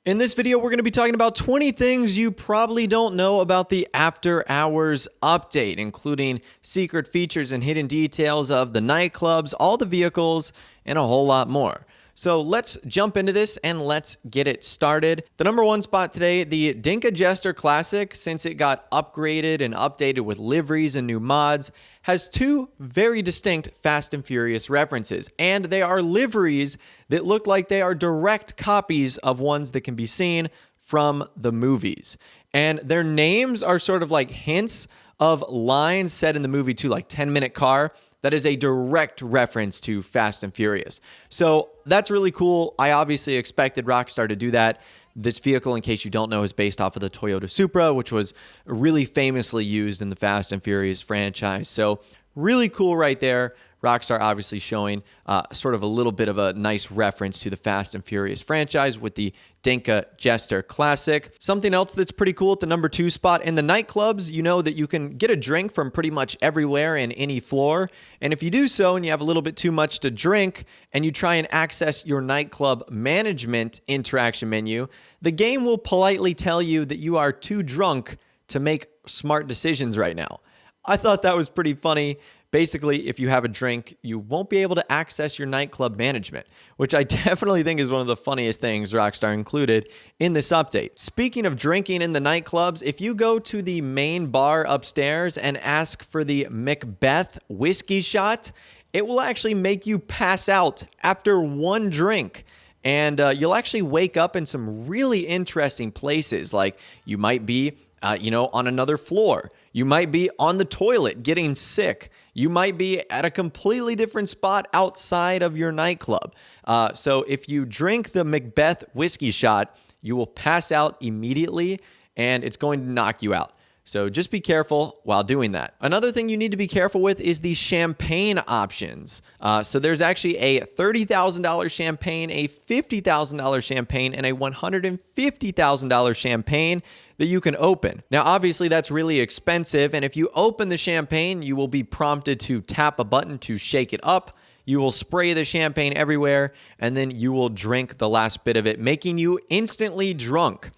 In this video, we're going to be talking about 20 things you probably don't know about the After Hours update, including secret features and hidden details of the nightclubs, all the vehicles, and a whole lot more. So let's jump into this and let's get it started. The number one spot today, the Dinka Jester Classic, since it got upgraded and updated with liveries and new mods, has two very distinct Fast and Furious references, and they are liveries that look like they are direct copies of ones that can be seen from the movies. And their names are sort of like hints of lines said in the movie too, like 10-Minute Car. That is a direct reference to Fast and Furious. So that's really cool. I obviously expected Rockstar to do that. This vehicle, in case you don't know, is based off of the Toyota Supra, which was really famously used in the Fast and Furious franchise. So really cool right there. Rockstar obviously showing sort of a little bit of a nice reference to the Fast and Furious franchise with the Dinka Jester Classic. Something else that's pretty cool at the number two spot, in the nightclubs, you know that you can get a drink from pretty much everywhere and any floor. And if you do so and you have a little bit too much to drink and you try and access your nightclub management interaction menu, the game will politely tell you that you are too drunk to make smart decisions right now. I thought that was pretty funny. Basically, if you have a drink, you won't be able to access your nightclub management, which I definitely think is one of the funniest things Rockstar included in this update. Speaking of drinking in the nightclubs, if you go to the main bar upstairs and ask for the Macbeth whiskey shot, it will actually make you pass out after one drink. And you'll actually wake up in some really interesting places. Like you might be on another floor. You might be on the toilet getting sick. You might be at a completely different spot outside of your nightclub. So if you drink the Macbeth whiskey shot, you will pass out immediately and it's going to knock you out. So just be careful while doing that. Another thing you need to be careful with is the champagne options. So there's actually a $30,000 champagne, a $50,000 champagne, and a $150,000 champagne that you can open. Now, obviously, that's really expensive, and if you open the champagne, you will be prompted to tap a button to shake it up. You will spray the champagne everywhere, and then you will drink the last bit of it, making you instantly drunk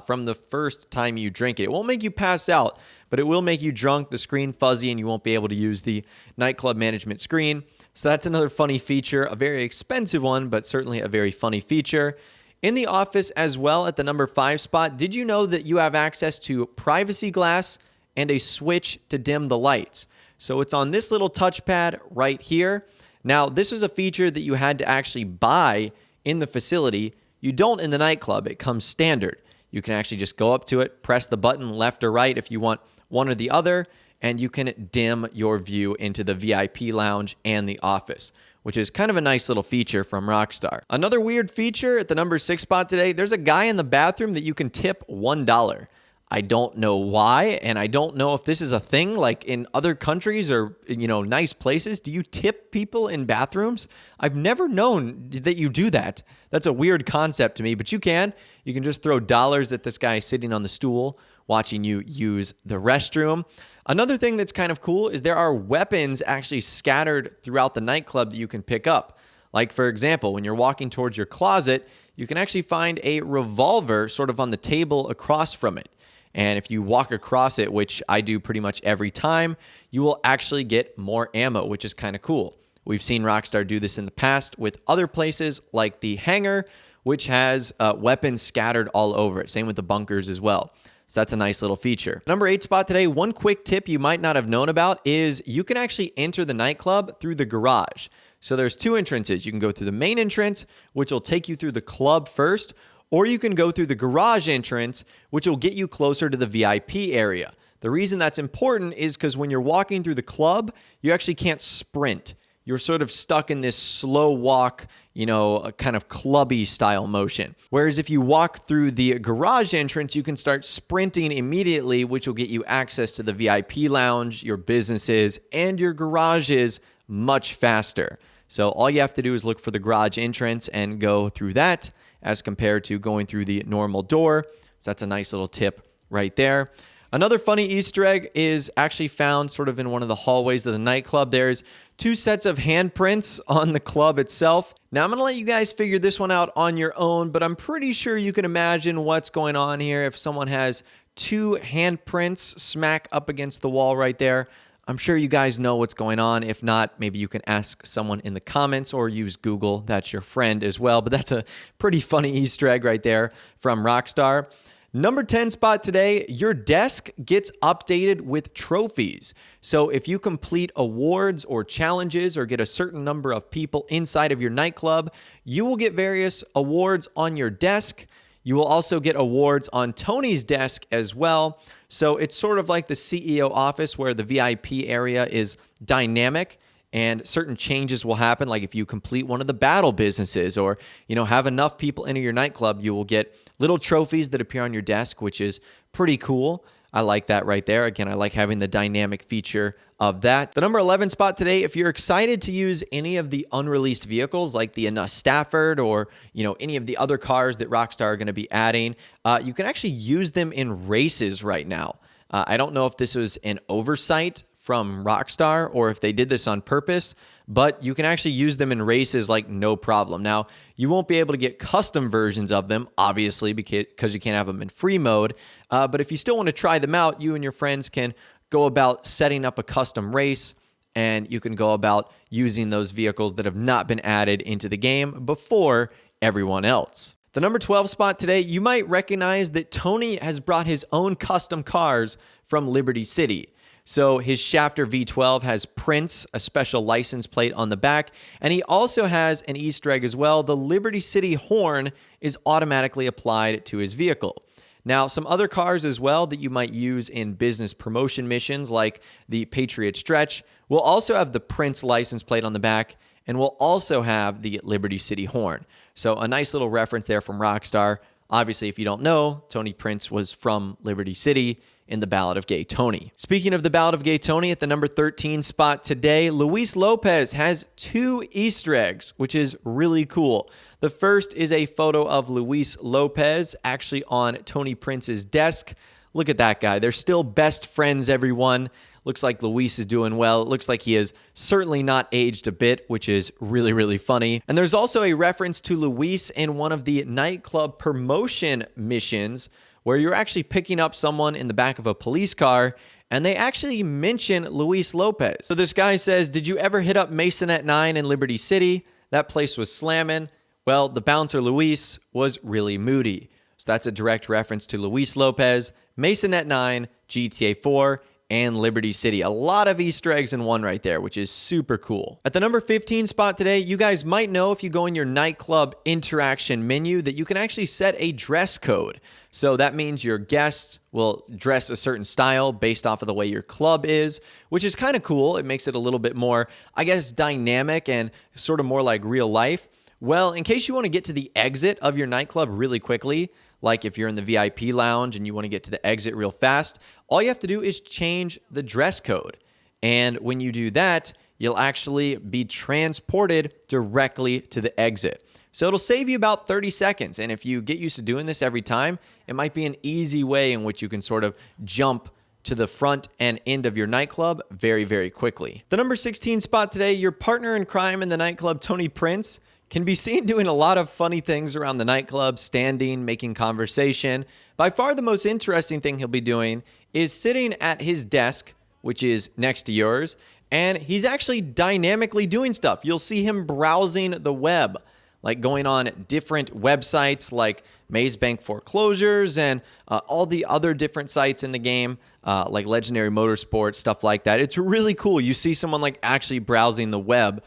from the first time you drink it. It won't make you pass out, but it will make you drunk, the screen fuzzy, and you won't be able to use the nightclub management screen. So that's another funny feature, a very expensive one, but certainly a very funny feature. In the office as well, at the number 5 spot, did you know that you have access to privacy glass and a switch to dim the lights? So it's on this little touchpad right here. Now, this is a feature that you had to actually buy in the facility. You don't in the nightclub. It comes standard. You can actually just go up to it, press the button left or right if you want one or the other, and you can dim your view into the VIP lounge and the office, which is kind of a nice little feature from Rockstar. Another weird feature at the number 6 spot today, there's a guy in the bathroom that you can tip $1. I don't know why, and I don't know if this is a thing like in other countries or, nice places. Do you tip people in bathrooms? I've never known that you do that. That's a weird concept to me, but you can. You can just throw dollars at this guy sitting on the stool watching you use the restroom. Another thing that's kind of cool is there are weapons actually scattered throughout the nightclub that you can pick up. Like, for example, when you're walking towards your closet, you can actually find a revolver sort of on the table across from it. And if you walk across it, which I do pretty much every time, you will actually get more ammo, which is kind of cool. We've seen Rockstar do this in the past with other places like the hangar, which has weapons scattered all over it. Same with the bunkers as well. So that's a nice little feature. Number 8 spot today, one quick tip you might not have known about is you can actually enter the nightclub through the garage. So there's two entrances. You can go through the main entrance, which will take you through the club first, or you can go through the garage entrance, which will get you closer to the VIP area. The reason that's important is because when you're walking through the club, you actually can't sprint. You're sort of stuck in this slow walk, a kind of clubby style motion. Whereas if you walk through the garage entrance, you can start sprinting immediately, which will get you access to the VIP lounge, your businesses, and your garages much faster. So all you have to do is look for the garage entrance and go through that as compared to going through the normal door. So that's a nice little tip right there. Another funny Easter egg is actually found sort of in one of the hallways of the nightclub. There's 2 sets of handprints on the club itself. Now, I'm going to let you guys figure this one out on your own, but I'm pretty sure you can imagine what's going on here if someone has 2 handprints smack up against the wall right there. I'm sure you guys know what's going on. If not, maybe you can ask someone in the comments or use Google. That's your friend as well. But that's a pretty funny Easter egg right there from Rockstar. Number 10 spot today, your desk gets updated with trophies. So if you complete awards or challenges or get a certain number of people inside of your nightclub, you will get various awards on your desk. You will also get awards on Tony's desk as well. So it's sort of like the CEO office where the VIP area is dynamic and certain changes will happen. Like if you complete one of the battle businesses or, have enough people enter your nightclub, you will get little trophies that appear on your desk, which is pretty cool. I like that right there. Again, I like having the dynamic feature of that. The number 11 spot today, if you're excited to use any of the unreleased vehicles like the Anus Stafford or, any of the other cars that Rockstar are going to be adding, you can actually use them in races right now. I don't know if this was an oversight from Rockstar or if they did this on purpose, but you can actually use them in races like no problem. Now, you won't be able to get custom versions of them, obviously, because you can't have them in free mode. But if you still want to try them out, you and your friends can go about setting up a custom race, and you can go about using those vehicles that have not been added into the game before everyone else. The number 12 spot today, you might recognize that Tony has brought his own custom cars from Liberty City. So his Shafter V12 has Prince, a special license plate on the back, and he also has an Easter egg as well. The Liberty City horn is automatically applied to his vehicle. Now, some other cars as well that you might use in business promotion missions like the Patriot Stretch will also have the Prince license plate on the back and will also have the Liberty City horn. So a nice little reference there from Rockstar. Obviously, if you don't know, Tony Prince was from Liberty City in the Ballad of Gay Tony. Speaking of the Ballad of Gay Tony, at the number 13 spot today, Luis Lopez has 2 Easter eggs, which is really cool. The first is a photo of Luis Lopez actually on Tony Prince's desk. Look at that guy. They're still best friends, everyone. Looks like Luis is doing well. It looks like he is certainly not aged a bit, which is really, really funny. And there's also a reference to Luis in one of the nightclub promotion missions where you're actually picking up someone in the back of a police car, and they actually mention Luis Lopez. So this guy says, "Did you ever hit up Masonette 9 in Liberty City? That place was slamming. Well, the bouncer Luis was really moody." So that's a direct reference to Luis Lopez, Masonette 9, GTA 4, and Liberty City. A lot of Easter eggs in one right there, which is super cool. At the number 15 spot today, you guys might know if you go in your nightclub interaction menu that you can actually set a dress code. So that means your guests will dress a certain style based off of the way your club is, which is kind of cool. It makes it a little bit more, I guess, dynamic and sort of more like real life. Well, in case you want to get to the exit of your nightclub really quickly, like if you're in the VIP lounge and you want to get to the exit real fast, all you have to do is change the dress code. And when you do that, you'll actually be transported directly to the exit. So it'll save you about 30 seconds. And if you get used to doing this every time, it might be an easy way in which you can sort of jump to the front and end of your nightclub very, very quickly. The number 16 spot today, your partner in crime in the nightclub, Tony Prince, can be seen doing a lot of funny things around the nightclub, standing, making conversation. By far the most interesting thing he'll be doing is sitting at his desk, which is next to yours, and he's actually dynamically doing stuff. You'll see him browsing the web, like going on different websites like Maze Bank Foreclosures and all the other different sites in the game, like Legendary Motorsports, stuff like that. It's really cool. You see someone like actually browsing the web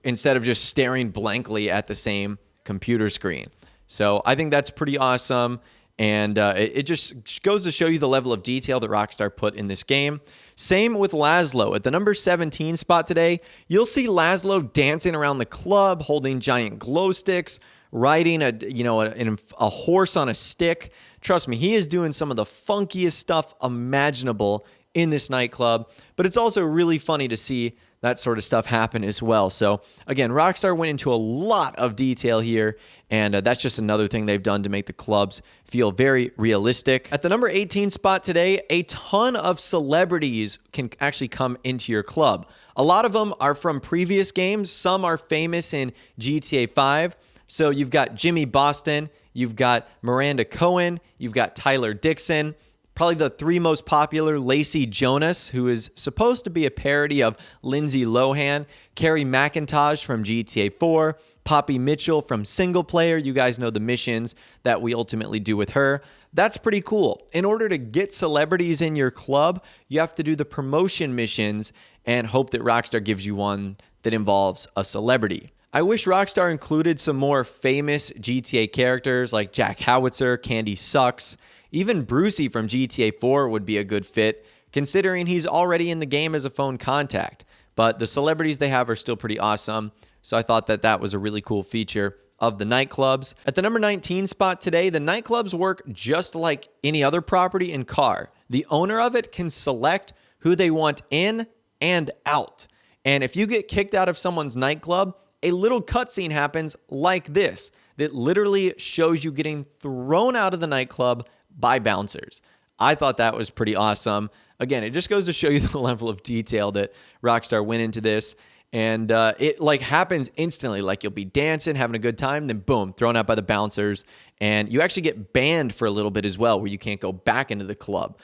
instead of just staring blankly at the same computer screen. So I think that's pretty awesome. And it just goes to show you the level of detail that Rockstar put in this game. Same with Laszlo. At the number 17 spot today, you'll see Laszlo dancing around the club, holding giant glow sticks, riding a horse on a stick. Trust me, he is doing some of the funkiest stuff imaginable in this nightclub. But it's also really funny to see that sort of stuff happen as well. So again, Rockstar went into a lot of detail here, and that's just another thing they've done to make the clubs feel very realistic. At the number 18 spot today, a ton of celebrities can actually come into your club. A lot of them are from previous games. Some are famous in GTA 5. So you've got Jimmy Boston, you've got Miranda Cohen, you've got Tyler Dixon. Probably the three most popular, Lacey Jonas, who is supposed to be a parody of Lindsay Lohan, Carrie McIntosh from GTA 4, Poppy Mitchell from Single Player. You guys know the missions that we ultimately do with her. That's pretty cool. In order to get celebrities in your club, you have to do the promotion missions and hope that Rockstar gives you one that involves a celebrity. I wish Rockstar included some more famous GTA characters like Jack Howitzer, Candy Sucks. Even Brucey from GTA 4 would be a good fit, considering he's already in the game as a phone contact. But the celebrities they have are still pretty awesome, so I thought that that was a really cool feature of the nightclubs. At the number 19 spot today, the nightclubs work just like any other property in car. The owner of it can select who they want in and out. And if you get kicked out of someone's nightclub, a little cutscene happens like this that literally shows you getting thrown out of the nightclub by bouncers. I thought that was pretty awesome. Again, it just goes to show you the level of detail that Rockstar went into this. And it like happens instantly. Like you'll be dancing, having a good time, then boom, thrown out by the bouncers. And you actually get banned for a little bit as well, where you can't go back into the club.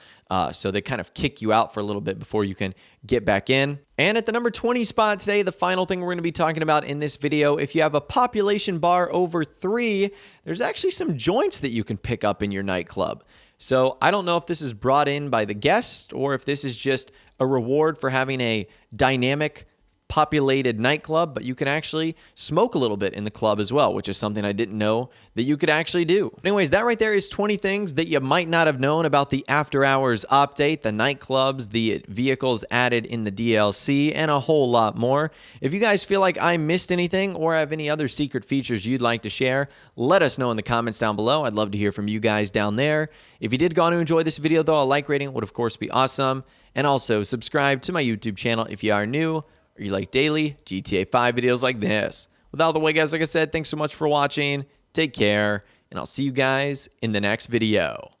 So they kind of kick you out for a little bit before you can get back in. And at the number 20 spot today, the final thing we're going to be talking about in this video, if you have a population bar over 3, there's actually some joints that you can pick up in your nightclub. So I don't know if this is brought in by the guest or if this is just a reward for having a dynamic populated nightclub, but you can actually smoke a little bit in the club as well, which is something I didn't know that you could actually do. But anyways, that right there is 20 things that you might not have known about the After Hours update, the nightclubs, the vehicles added in the DLC, and a whole lot more. If you guys feel like I missed anything or have any other secret features you'd like to share, let us know in the comments down below. I'd love to hear from you guys down there. If you did go on to enjoy this video, though, a like rating would of course be awesome. And also subscribe to my YouTube channel if you are new, or you like daily GTA 5 videos like this. With all the way, guys, like I said, thanks so much for watching. Take care, and I'll see you guys in the next video.